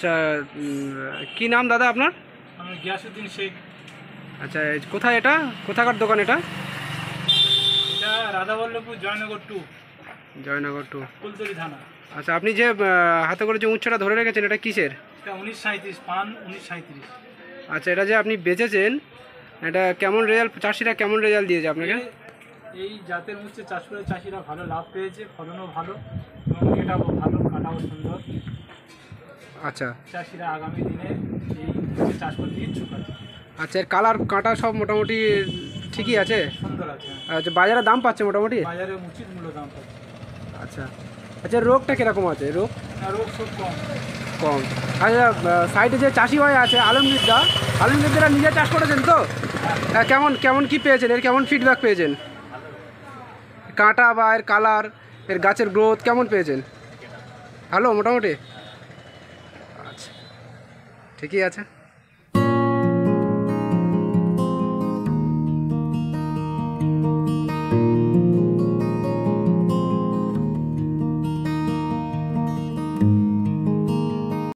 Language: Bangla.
আচ্ছা, কি নাম দাদা আপনার? আমি গিয়াসউদ্দিন শেখ। আচ্ছা, কোথায় এটা, কোথাকার দোকান এটা? এটা রাধাবল্লভপুর জয়নগর 2, জয়নগর 2, কুলতলি থানা। আচ্ছা, আপনি যে হাতে করে যে উচ্চটা ধরে রেখেছেন এটা কিসের? এটা 1937, পান 1937। আচ্ছা, এটা যে আপনি বেচেছেন এটা কেমন রেজাল্ট, চাষিরা কেমন রেজাল্ট দিয়েছে আপনাকে? এই জাতের উচ্ছে চাষ করে চাষিরা ভালো লাভ পেয়েছে, ফলনও ভালো এবং এটাও ভালো, কাটাও সুন্দর। আচ্ছা চাষিরা আগামী দিনে এই উচ্ছে চাষ করতে ইচ্ছুক আছে। আচ্ছা, এর কালার কাঁটা সব মোটামুটি ঠিকই আছে? সুন্দর আছে। আচ্ছা, বাজারে দাম পাচ্ছে মোটামুটি? বাজারে উচিত মূল্য দাম পাচ্ছে। আচ্ছা আচ্ছা, রোগটা কীরকম আছে? রোগ রোগ সব কম। কম। আচ্ছা, সাইডে যে চাষি ভাই আছে আলমগীররা নিজে চাষ করেছেন তো? কেমন কেমন কি পেয়েছেন, এর কেমন ফিডব্যাক পেয়েছেন? কাঁটা বা এর কালার, এর গাছের গ্রোথ কেমন পেয়েছেন? ভালো মোটামুটি? আচ্ছা, ঠিকই আছে।